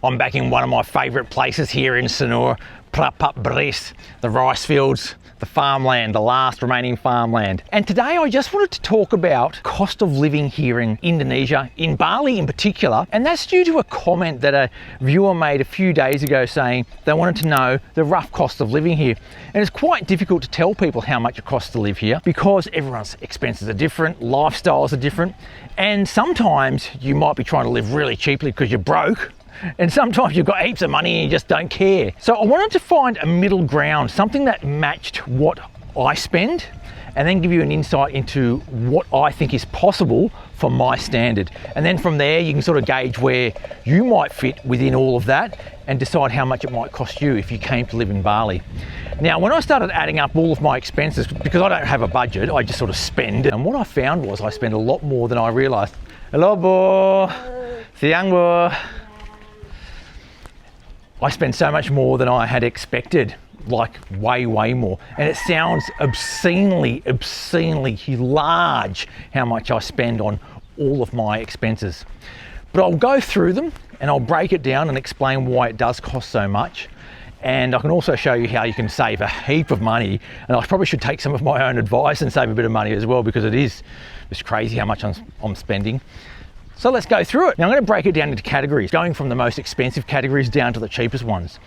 I'm back in one of my favourite places here in Sanur Bali, the rice fields, the farmland, the last remaining farmland. And today I just wanted to talk about cost of living here in Indonesia, in Bali in particular. And that's due to a comment that a viewer made a few days ago saying they wanted to know the rough cost of living here. And it's quite difficult to tell people how much it costs to live here because everyone's expenses are different, lifestyles are different. And sometimes you might be trying to live really cheaply because you're broke. And sometimes you've got heaps of money and you just don't care. So I wanted to find a middle ground, something that matched what I spend, and then give you an insight into what I think is possible for my standard. And then from there, you can sort of gauge where you might fit within all of that and decide how much it might cost you if you came to live in Bali. Now, when I started adding up all of my expenses, because I don't have a budget, I just sort of spend. And what I found was I spend a lot more than I realized. Hello, bo. Siang, bo. I spend so much more than I had expected, like way more. And it sounds obscenely large how much I spend on all of my expenses. But I'll go through them and I'll break it down and explain why it does cost so much. And I can also show you how you can save a heap of money. And I probably should take some of my own advice and save a bit of money as well, because it's crazy how much I'm spending. So let's go through it. Now I'm going to break it down into categories, going from the most expensive categories down to the cheapest ones.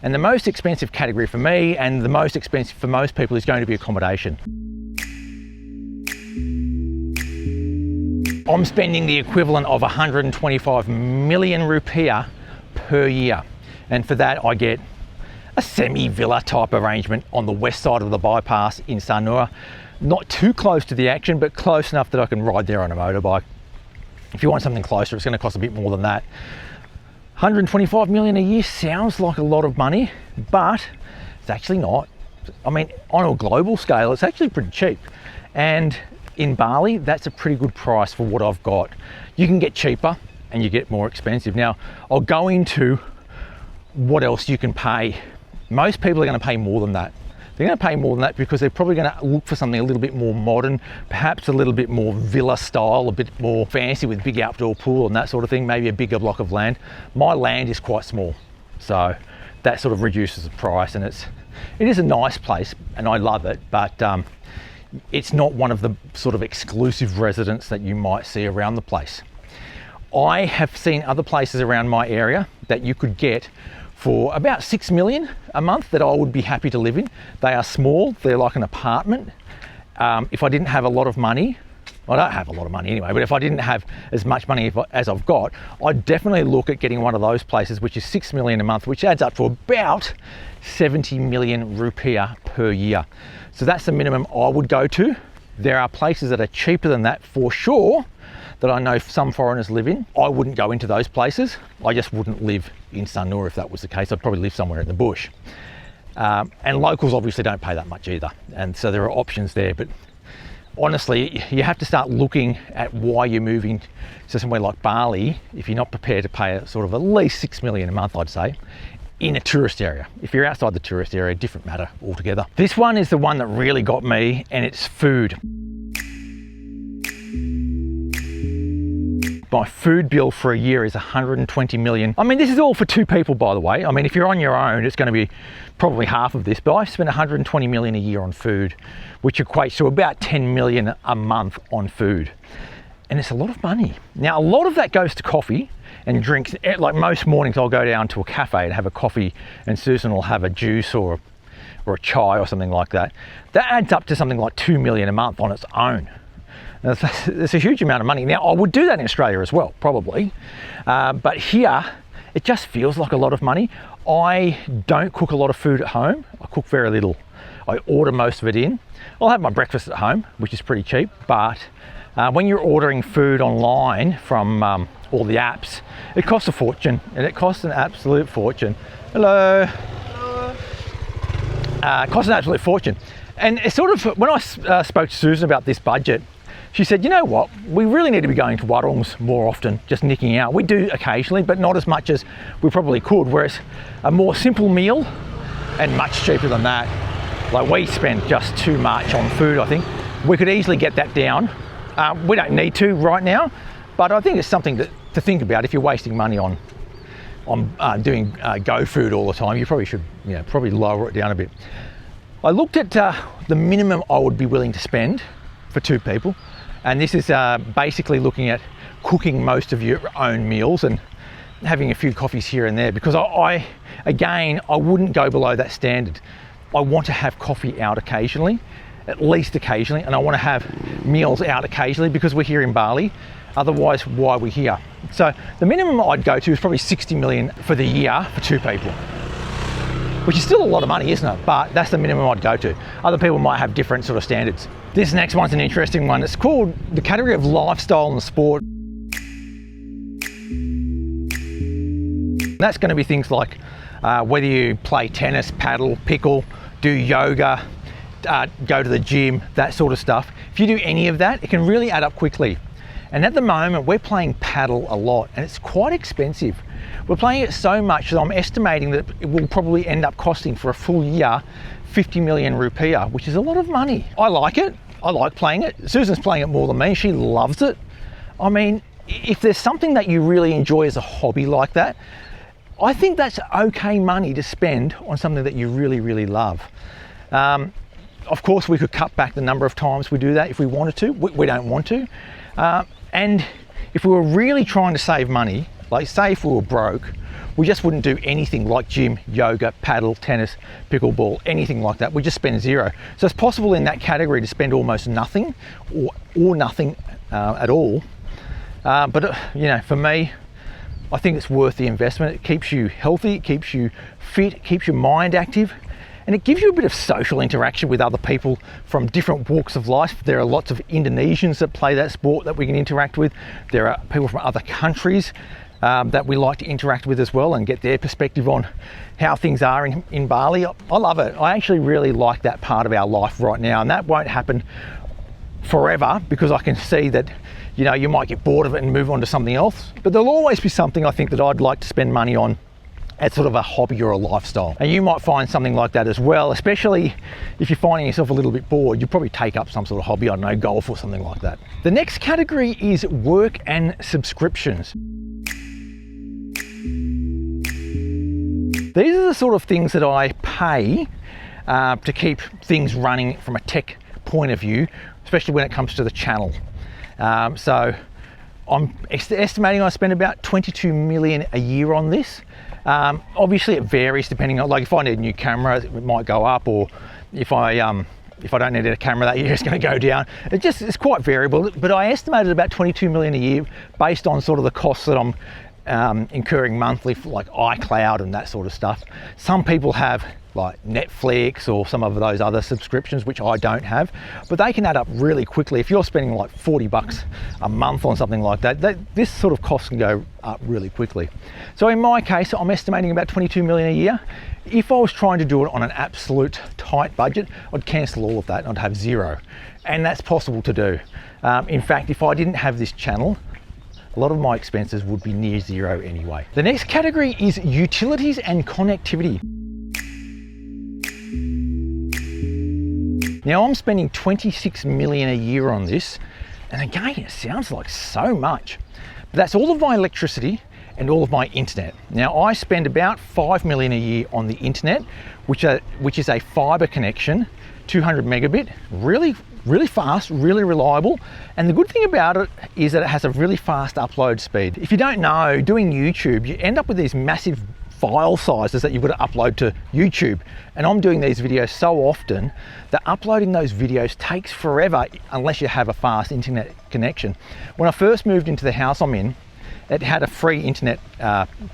And the most expensive category for me and the most expensive for most people is going to be accommodation. I'm spending the equivalent of 125 million rupiah per year. And for that I get a semi-villa type arrangement on the west side of the bypass in Sanur. Not too close to the action, but close enough that I can ride there on a motorbike. If you want something closer, it's going to cost a bit more than that. 125 million a year sounds like a lot of money, but it's actually not. I mean, on a global scale, it's actually pretty cheap. And in Bali, that's a pretty good price for what I've got. You can get cheaper and you get more expensive. Now, I'll go into what else you can pay. Most people are going to pay more than that. They're going to pay more than that because they're probably going to look for something a little bit more modern, perhaps a little bit more villa style, a bit more fancy with big outdoor pool and that sort of thing, maybe a bigger block of land. My land is quite small, so that sort of reduces the price, and it is a nice place and I love it, but it's not one of the sort of exclusive residents that you might see around the place. I have seen other places around my area that you could get for about 6 million a month that I would be happy to live in. They are small, they're like an apartment. If I didn't have a lot of money, I don't have a lot of money anyway, but if I didn't have as much money as I've got, I'd definitely look at getting one of those places, which is 6 million a month, which adds up to about 70 million rupiah per year. So that's the minimum I would go to. There are places that are cheaper than that for sure, that I know some foreigners live in. I wouldn't go into those places. I just wouldn't live in Sanur if that was the case. I'd probably live somewhere in the bush. And locals obviously don't pay that much either. And so there are options there. But honestly, you have to start looking at why you're moving to somewhere like Bali if you're not prepared to pay a sort of at least 6 million a month, I'd say, in a tourist area. If you're outside the tourist area, different matter altogether. This one is the one that really got me, and it's food. My food bill for a year is 120 million. I mean, this is all for two people, by the way. I mean, if you're on your own, it's going to be probably half of this, but I spend 120 million a year on food, which equates to about 10 million a month on food. And it's a lot of money. Now, a lot of that goes to coffee and drinks. Like most mornings, I'll go down to a cafe and have a coffee, and Susan will have a juice or a chai or something like that. That adds up to something like 2 million a month on its own. It's a huge amount of money. Now, I would do that in Australia as well, probably. But here, it just feels like a lot of money. I don't cook a lot of food at home. I cook very little. I order most of it in. I'll have my breakfast at home, which is pretty cheap. But when you're ordering food online from all the apps, it costs a fortune, and it costs an absolute fortune. Hello. It costs an absolute fortune. And it's sort of, when I spoke to Susan about this budget, she said, you know what, we really need to be going to warungs more often, just nicking out. We do occasionally, but not as much as we probably could, whereas a more simple meal and much cheaper than that. Like, we spend just too much on food, I think. We could easily get that down. We don't need to right now, but I think it's something to think about if you're wasting money on I'm doing Go Food all the time, you probably should, probably lower it down a bit. I looked at the minimum I would be willing to spend for 2 people, and this is basically looking at cooking most of your own meals and having a few coffees here and there, because I wouldn't go below that standard. I want to have coffee out occasionally, at least occasionally, and I want to have meals out occasionally because we're here in Bali. Otherwise, why are we here? So the minimum I'd go to is probably 60 million for the year for 2 people, which is still a lot of money, isn't it? But that's the minimum I'd go to. Other people might have different sort of standards. This next one's an interesting one. It's called the category of lifestyle and sport. That's going to be things like whether you play tennis, paddle, pickle, do yoga, go to the gym, that sort of stuff. If you do any of that, it can really add up quickly. And at the moment, we're playing paddle a lot, and it's quite expensive. We're playing it so much that I'm estimating that it will probably end up costing for a full year 50 million rupiah, which is a lot of money. I like it. I like playing it. Susan's playing it more than me. She loves it. I mean, if there's something that you really enjoy as a hobby like that, I think that's okay money to spend on something that you really, really love. Of course, we could cut back the number of times we do that if we wanted to. We don't want to. And if we were really trying to save money, like say if we were broke, we just wouldn't do anything like gym, yoga, paddle, tennis, pickleball, anything like that. We just spend zero. So it's possible in that category to spend almost nothing or nothing at all. But for me, I think it's worth the investment. It keeps you healthy, it keeps you fit, it keeps your mind active, and it gives you a bit of social interaction with other people from different walks of life. There are lots of Indonesians that play that sport that we can interact with. There are people from other countries that we like to interact with as well and get their perspective on how things are in Bali. I love it. I actually really like that part of our life right now, and that won't happen forever because I can see that you might get bored of it and move on to something else. But there'll always be something I think that I'd like to spend money on as sort of a hobby or a lifestyle. And you might find something like that as well, especially if you're finding yourself a little bit bored. You probably take up some sort of hobby, I don't know, golf or something like that. The next category is work and subscriptions. These are the sort of things that I pay to keep things running from a tech point of view, especially when it comes to the channel. So I'm estimating I spend about 22 million a year on this. Obviously it varies depending on, like if I need a new camera, it might go up, or if I don't need a camera that year, it's going to go down. It's quite variable, but I estimated about 22 million a year based on sort of the costs that I'm incurring monthly for like iCloud and that sort of stuff. Some people have like Netflix or some of those other subscriptions, which I don't have, but they can add up really quickly. If you're spending like 40 bucks a month on something like that, this sort of cost can go up really quickly. So in my case, I'm estimating about 22 million a year. If I was trying to do it on an absolute tight budget, I'd cancel all of that and I'd have zero. And that's possible to do. In fact, if I didn't have this channel, a lot of my expenses would be near zero anyway. The next category is utilities and connectivity. Now I'm spending 26 million a year on this, and again, it sounds like so much, but that's all of my electricity and all of my internet. Now I spend about 5 million a year on the internet, which is a fiber connection, 200 megabit, really fast, really reliable. And the good thing about it is that it has a really fast upload speed. If you don't know, doing YouTube, you end up with these massive file sizes that you've got to upload to YouTube. And I'm doing these videos so often that uploading those videos takes forever unless you have a fast internet connection. When I first moved into the house I'm in, it had a free internet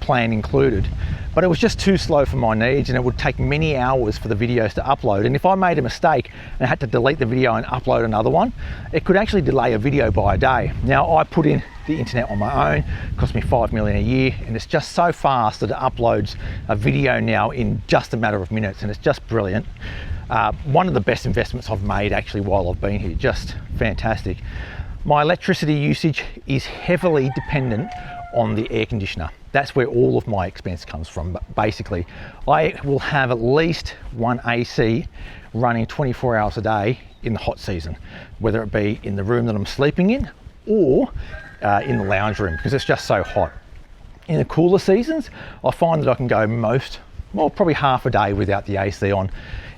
plan included, but it was just too slow for my needs, and it would take many hours for the videos to upload. And if I made a mistake and had to delete the video and upload another one, it could actually delay a video by a day. Now I put in the internet on my own, it cost me 5 million a year, and it's just so fast that it uploads a video now in just a matter of minutes, and it's just brilliant. One of the best investments I've made actually while I've been here, just fantastic. My electricity usage is heavily dependent on the air conditioner. That's where all of my expense comes from. But basically, I will have at least one AC running 24 hours a day in the hot season, whether it be in the room that I'm sleeping in or in the lounge room, because it's just so hot. In the cooler seasons, I find that I can go probably half a day without the AC on.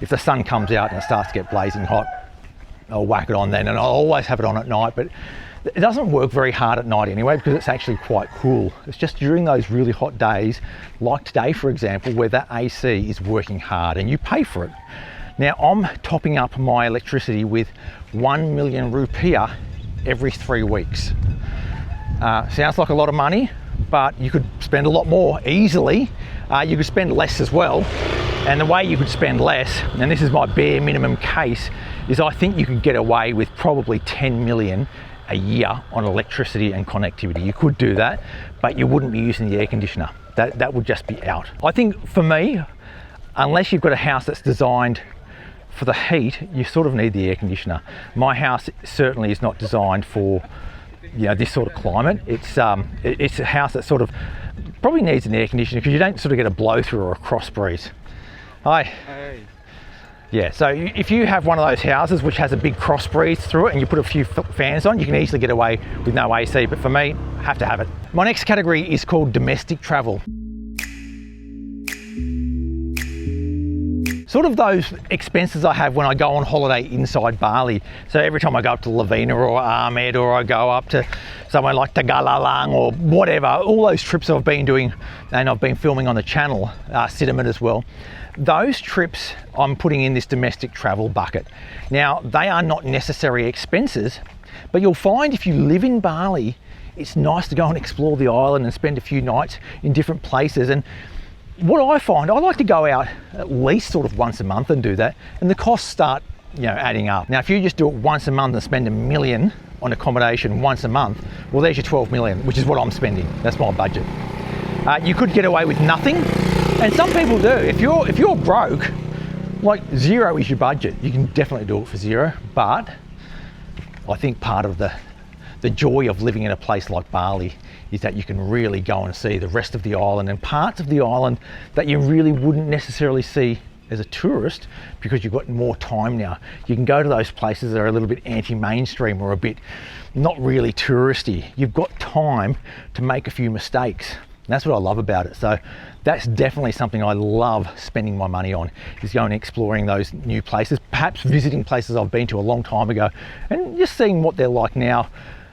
If the sun comes out and it starts to get blazing hot, I'll whack it on then, and I'll always have it on at night, but it doesn't work very hard at night anyway because it's actually quite cool. It's just during those really hot days, like today for example, where that AC is working hard and you pay for it. Now I'm topping up my electricity with 1 million rupiah every 3 weeks. Sounds like a lot of money, but you could spend a lot more easily. You could spend less as well. And the way you could spend less, and this is my bare minimum case, is I think you could get away with probably 10 million a year on electricity and connectivity. You could do that, but you wouldn't be using the air conditioner. That would just be out. I think for me, unless you've got a house that's designed for the heat, you sort of need the air conditioner. My house certainly is not designed for this sort of climate. It's a house that sort of probably needs an air conditioner because you don't sort of get a blow through or a cross breeze. Hi. Hey. Yeah, so if you have one of those houses which has a big cross breeze through it and you put a few fans on, you can easily get away with no AC, but for me, I have to have it. My next category is called domestic travel. Sort of those expenses I have when I go on holiday inside Bali. So every time I go up to Lavina or Ahmed, or I go up to somewhere like Tagalalang or whatever, all those trips I've been doing, and I've been filming on the channel, Cinnamon as well, those trips I'm putting in this domestic travel bucket. Now, they are not necessary expenses, but you'll find if you live in Bali, it's nice to go and explore the island and spend a few nights in different places. And what I find, I like to go out at least sort of once a month and do that, and the costs start adding up. Now if you just do it once a month and spend 1 million on accommodation once a month, well there's your 12 million, which is what I'm spending. That's my budget. You could get away with nothing, and some people do. If you're broke, like zero is your budget, you can definitely do it for zero. But I think part of the joy of living in a place like Bali is that you can really go and see the rest of the island and parts of the island that you really wouldn't necessarily see as a tourist because you've got more time now. You can go to those places that are a little bit anti-mainstream or a bit not really touristy. You've got time to make a few mistakes. And that's what I love about it. So that's definitely something I love spending my money on, is going and exploring those new places, perhaps visiting places I've been to a long time ago and just seeing what they're like now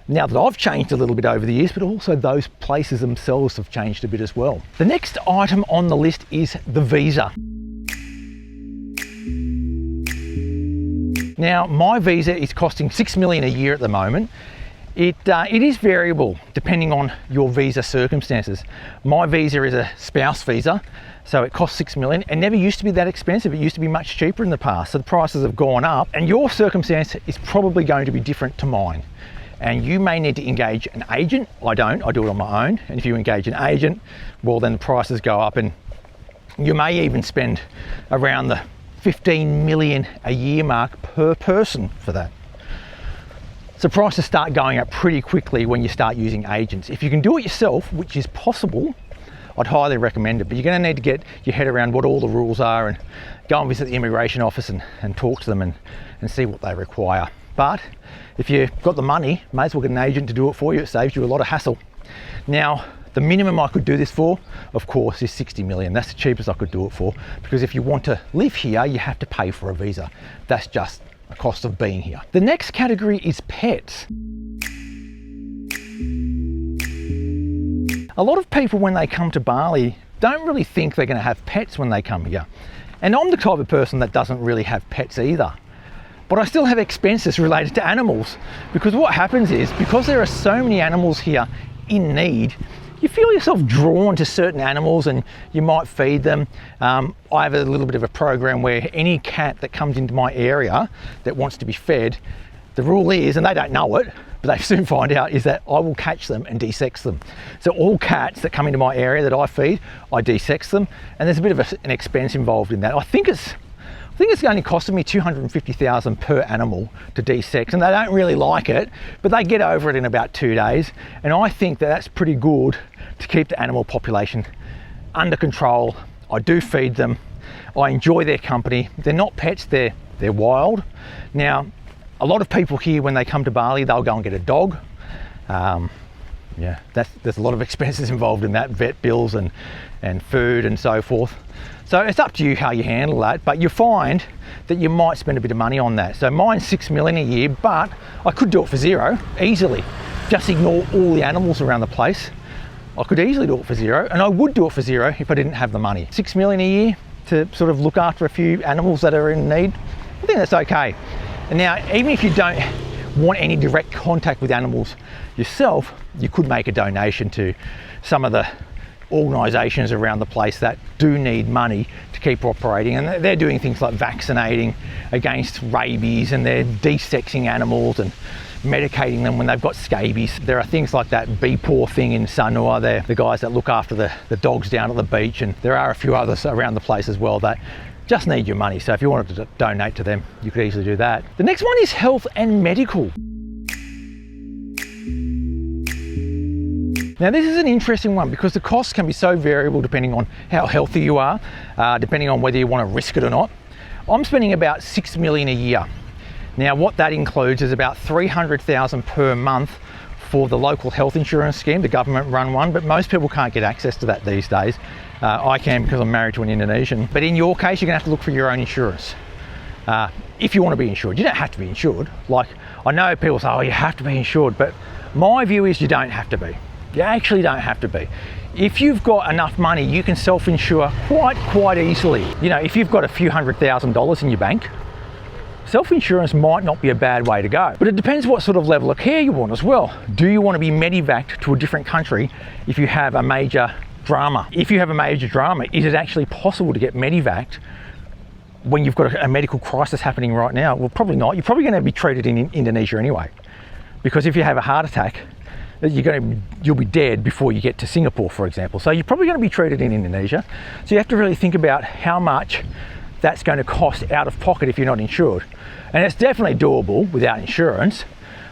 that I've changed a little bit over the years, but also those places themselves have changed a bit as well. The next item on the list is the visa. Now, my visa is costing 6 million a year at the moment. It is variable depending on your visa circumstances. My visa is a spouse visa, so it costs 6 million. It never used to be that expensive. It used to be much cheaper in the past. So the prices have gone up, and your circumstance is probably going to be different to mine. And you may need to engage an agent. I don't, I do it on my own. And if you engage an agent, well, then the prices go up, and you may even spend around the 15 million a year mark per person for that. So prices start going up pretty quickly when you start using agents. If you can do it yourself, which is possible, I'd highly recommend it, but you're going to need to get your head around what all the rules are and go and visit the immigration office and talk to them and see what they require. But if you've got the money, may as well get an agent to do it for you. It saves you a lot of hassle. Now, the minimum I could do this for, of course, is 60 million. That's the cheapest I could do it for, because if you want to live here, you have to pay for a visa. That's just a cost of being here. The next category is pets. A lot of people, when they come to Bali, don't really think they're going to have pets when they come here. And I'm the type of person that doesn't really have pets either. But I still have expenses related to animals, because what happens is, because there are so many animals here in need, you feel yourself drawn to certain animals and you might feed them. I have a little bit of a program where any cat that comes into my area that wants to be fed, the rule is, and they don't know it, but they soon find out, is that I will catch them and desex them. So all cats that come into my area that I feed, I desex them, and there's a bit of an expense involved in that. I think it's only costing me 250,000 per animal to desex, and they don't really like it, but they get over it in about 2 days. And I think that that's pretty good to keep the animal population under control. I do feed them. I enjoy their company. They're not pets, they're wild. Now, a lot of people here, when they come to Bali, they'll go and get a dog. Yeah, there's a lot of expenses involved in that, vet bills and food and so forth. So it's up to you how you handle that, but you find that you might spend a bit of money on that. So mine's 6 million a year, but I could do it for zero easily. Just ignore all the animals around the place. I could easily do it for zero, and I would do it for zero if I didn't have the money. 6 million a year to sort of look after a few animals that are in need, I think that's okay. And now, even if you don't want any direct contact with animals yourself, you could make a donation to some of the organisations around the place that do need money to keep operating, and they're doing things like vaccinating against rabies, and they're desexing animals and medicating them when they've got scabies. There are things like that BPAW thing in Sanur. They're the guys that look after the dogs down at the beach, and there are a few others around the place as well that just need your money. So if you wanted to donate to them, you could easily do that. The next one is health and medical. Now this is an interesting one because the costs can be so variable depending on how healthy you are, depending on whether you want to risk it or not. I'm spending about 6 million a year. Now what that includes is about 300,000 per month for the local health insurance scheme, the government run one, but most people can't get access to that these days. I can because I'm married to an Indonesian. But in your case, you're gonna have to look for your own insurance. If you want to be insured, you don't have to be insured. Like, I know people say, oh, you have to be insured, but my view is you don't have to be. You actually don't have to be. If you've got enough money, you can self-insure quite easily. You know, if you've got a few $100,000 in your bank, self-insurance might not be a bad way to go. But it depends what sort of level of care you want as well. Do you want to be medevaced to a different country if you have a major drama? If you have a major drama, is it actually possible to get medevaced when you've got a medical crisis happening right now? Well, probably not. You're probably going to be treated in Indonesia anyway. Because if you have a heart attack, you'll be dead before you get to Singapore, for example. So you're probably going to be treated in Indonesia. So you have to really think about how much that's going to cost out of pocket if you're not insured. And it's definitely doable without insurance,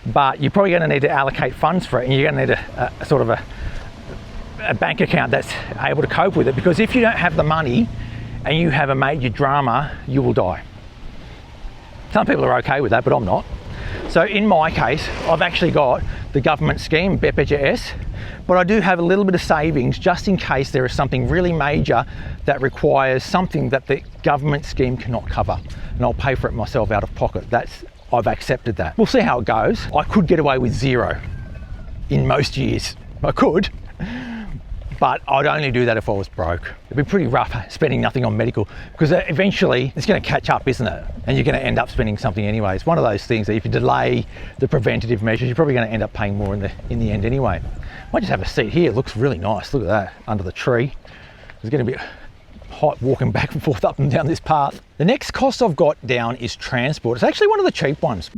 but you're probably going to need to allocate funds for it, and you're going to need a sort of a bank account that's able to cope with it, because if you don't have the money and you have a major drama, you will die. Some people are okay with that, but I'm not. So in my case, I've actually got the government scheme, BPJS, but I do have a little bit of savings just in case there is something really major that requires something that the government scheme cannot cover, and I'll pay for it myself out of pocket. I've accepted that. We'll see how it goes. I could get away with zero in most years. I could, but I'd only do that if I was broke. It'd be pretty rough spending nothing on medical, because eventually it's going to catch up, isn't it? And you're going to end up spending something anyway. It's one of those things that if you delay the preventative measures, you're probably going to end up paying more in the end anyway. Might just have a seat here. It looks really nice. Look at that, under the tree. It's going to be hot walking back and forth up and down this path. The next cost I've got down is transport. It's actually one of the cheap ones.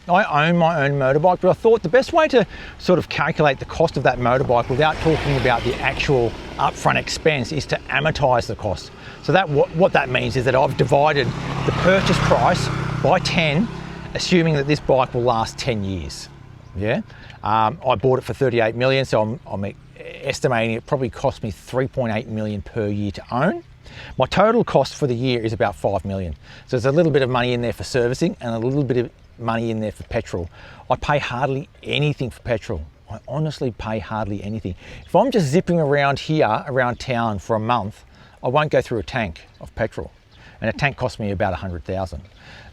I own my own motorbike, but I thought the best way to sort of calculate the cost of that motorbike without talking about the actual upfront expense is to amortize the cost. So that what that means is that I've divided the purchase price by 10, assuming that this bike will last 10 years. Yeah, I bought it for 38 million, so I'm estimating it probably cost me 3.8 million per year to own. My total cost for the year is about 5 million. So there's a little bit of money in there for servicing and a little bit of money in there for petrol. I pay hardly anything for petrol. I honestly pay hardly anything. If I'm just zipping around here, around town for a month, I won't go through a tank of petrol. And a tank costs me about 100,000.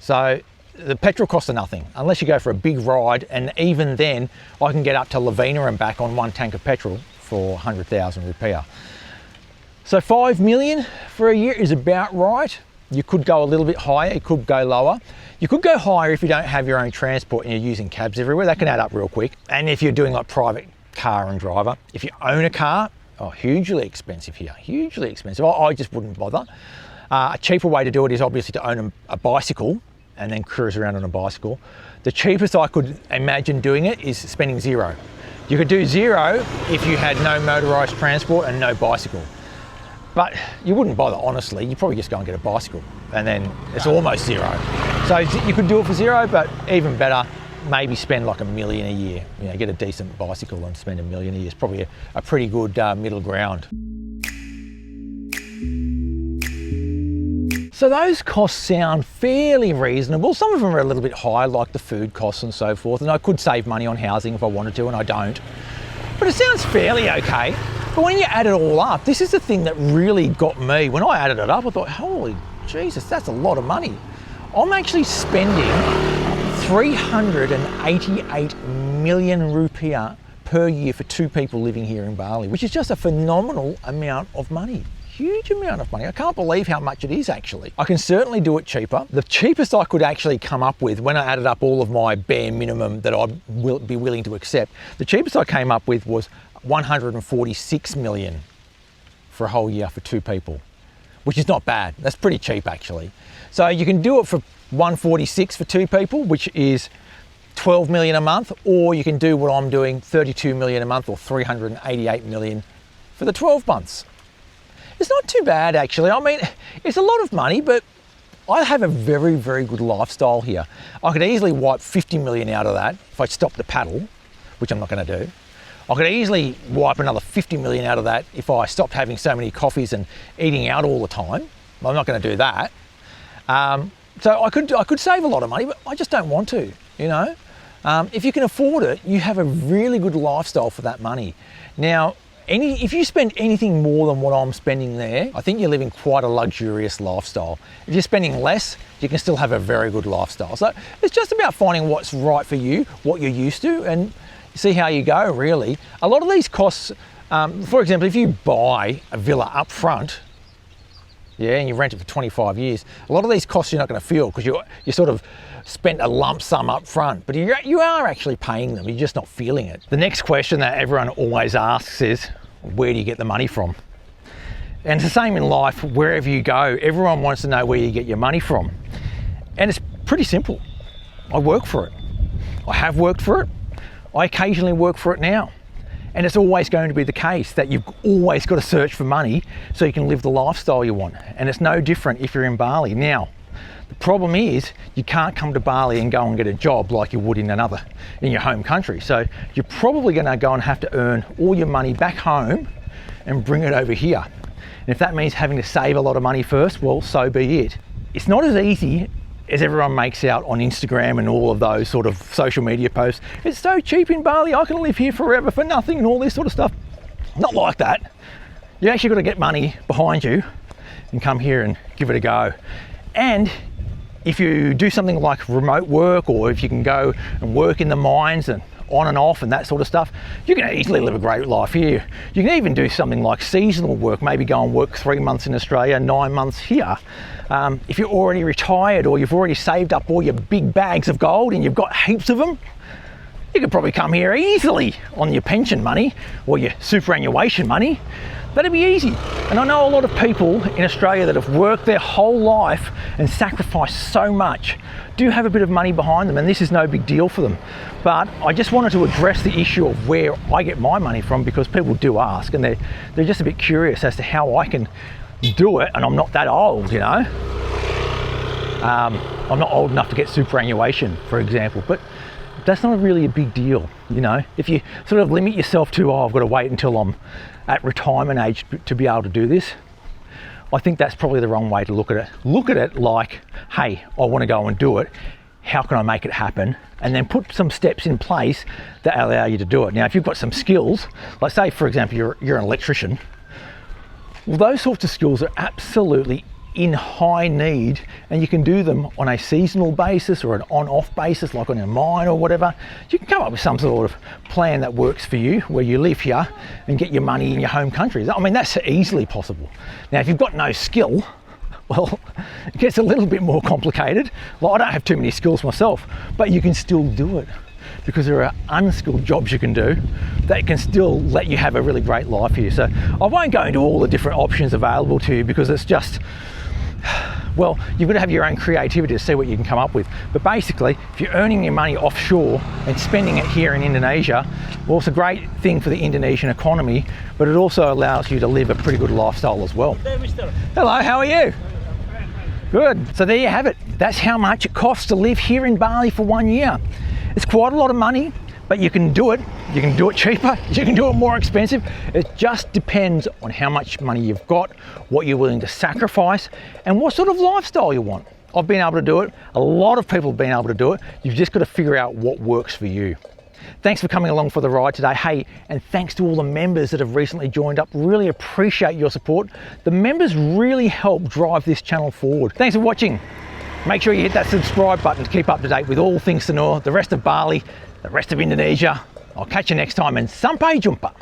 So the petrol costs are nothing, unless you go for a big ride, and even then, I can get up to Lavina and back on one tank of petrol for 100,000 rupiah. So 5 million for a year is about right. You could go a little bit higher, it could go lower. You could go higher if you don't have your own transport and you're using cabs everywhere. That can add up real quick. And if you're doing like private car and driver. If you own a car, hugely expensive here, hugely expensive. I just wouldn't bother. A cheaper way to do it is obviously to own a bicycle and then cruise around on a bicycle. The cheapest I could imagine doing it is spending zero. You could do zero if you had no motorised transport and no bicycle. But you wouldn't bother, honestly. You probably just go and get a bicycle and then it's almost zero. So you could do it for zero, but even better, maybe spend like $1 million a year. You know, get a decent bicycle and spend $1 million a year. It's probably a pretty good middle ground. So those costs sound fairly reasonable. Some of them are a little bit high, like the food costs and so forth, and I could save money on housing if I wanted to, and I don't. But it sounds fairly okay. But when you add it all up, this is the thing that really got me. When I added it up, I thought, holy Jesus, that's a lot of money. I'm actually spending 388 million rupiah per year for 2 people living here in Bali, which is just a phenomenal amount of money. Huge amount of money. I can't believe how much it is actually. I can certainly do it cheaper. The cheapest I could actually come up with when I added up all of my bare minimum that I'd be willing to accept, the cheapest I came up with was 146 million for a whole year for 2 people, which is not bad. That's pretty cheap actually. So you can do it for 146 for 2 people, which is 12 million a month, or you can do what I'm doing, 32 million a month or 388 million for the 12 months. It's not too bad actually. I mean, it's a lot of money, but I have a very, very good lifestyle here. I could easily wipe 50 million out of that if I stopped the paddle, which I'm not going to do. I could easily wipe another 50 million out of that if I stopped having so many coffees and eating out all the time. I'm not going to do that. So I could save a lot of money, but I just don't want to, you know. If you can afford it, you have a really good lifestyle for that money. Now, if you spend anything more than what I'm spending there, I think you're living quite a luxurious lifestyle. If you're spending less, you can still have a very good lifestyle. So it's just about finding what's right for you, what you're used to, and see how you go, really. A lot of these costs, for example, if you buy a villa up front, yeah, and you rent it for 25 years, a lot of these costs you're not going to feel because you sort of spent a lump sum up front, but you are actually paying them, you're just not feeling it. The next question that everyone always asks is, where do you get the money from? And it's the same in life, wherever you go, everyone wants to know where you get your money from. And it's pretty simple. I work for it. I have worked for it. I occasionally work for it now. And it's always going to be the case that you've always got to search for money so you can live the lifestyle you want. And it's no different if you're in Bali. Now, the problem is you can't come to Bali and go and get a job like you would in your home country. So you're probably going to go and have to earn all your money back home and bring it over here. And if that means having to save a lot of money first, well, so be it. It's not as easy as everyone makes out on Instagram and all of those sort of social media posts. It's so cheap in Bali, I can live here forever for nothing and all this sort of stuff. Not like that. You actually got to get money behind you and come here and give it a go. And if you do something like remote work, or if you can go and work in the mines and on and off and that sort of stuff, you can easily live a great life here. You can even do something like seasonal work, maybe go and work 3 months in Australia, 9 months here. If you're already retired or you've already saved up all your big bags of gold and you've got heaps of them, you could probably come here easily on your pension money or your superannuation money. That'd be easy. And I know a lot of people in Australia that have worked their whole life and sacrificed so much do have a bit of money behind them, and this is no big deal for them. But I just wanted to address the issue of where I get my money from, because people do ask and they're just a bit curious as to how I can do it, and I'm not that old, you know. I'm not old enough to get superannuation, for example, but that's not really a big deal, you know. If you sort of limit yourself to, I've got to wait until I'm at retirement age to be able to do this, I think that's probably the wrong way to look at it. Look at it like, hey, I want to go and do it. How can I make it happen? And then put some steps in place that allow you to do it. Now, if you've got some skills, like say, for example, you're an electrician, well, those sorts of skills are absolutely in high need, and you can do them on a seasonal basis or an on-off basis, like on a mine or whatever. You can come up with some sort of plan that works for you, where you live here and get your money in your home country. I mean, that's easily possible. Now, if you've got no skill, well, it gets a little bit more complicated. Well, I don't have too many skills myself, but you can still do it, because there are unskilled jobs you can do that can still let you have a really great life here. So I won't go into all the different options available to you, because it's just, well, you've got to have your own creativity to see what you can come up with. But basically, if you're earning your money offshore and spending it here in Indonesia, well, it's a great thing for the Indonesian economy, but it also allows you to live a pretty good lifestyle as well. Hey, mister. Hello, how are you? Good. So there you have it. That's how much it costs to live here in Bali for 1 year. It's quite a lot of money, But you can do it cheaper, you can do it more expensive. It just depends on how much money you've got, what you're willing to sacrifice, and what sort of lifestyle you want. I've been able to do it. A lot of people have been able to do it. You've just got to figure out what works for you. Thanks for coming along for the ride today. Hey, and thanks to all the members that have recently joined up. Really appreciate your support. The members really help drive this channel forward. Thanks for watching. Make sure you hit that subscribe button to keep up to date with all things Sanur, the rest of Bali, the rest of Indonesia. I'll catch you next time, and sampai jumpa.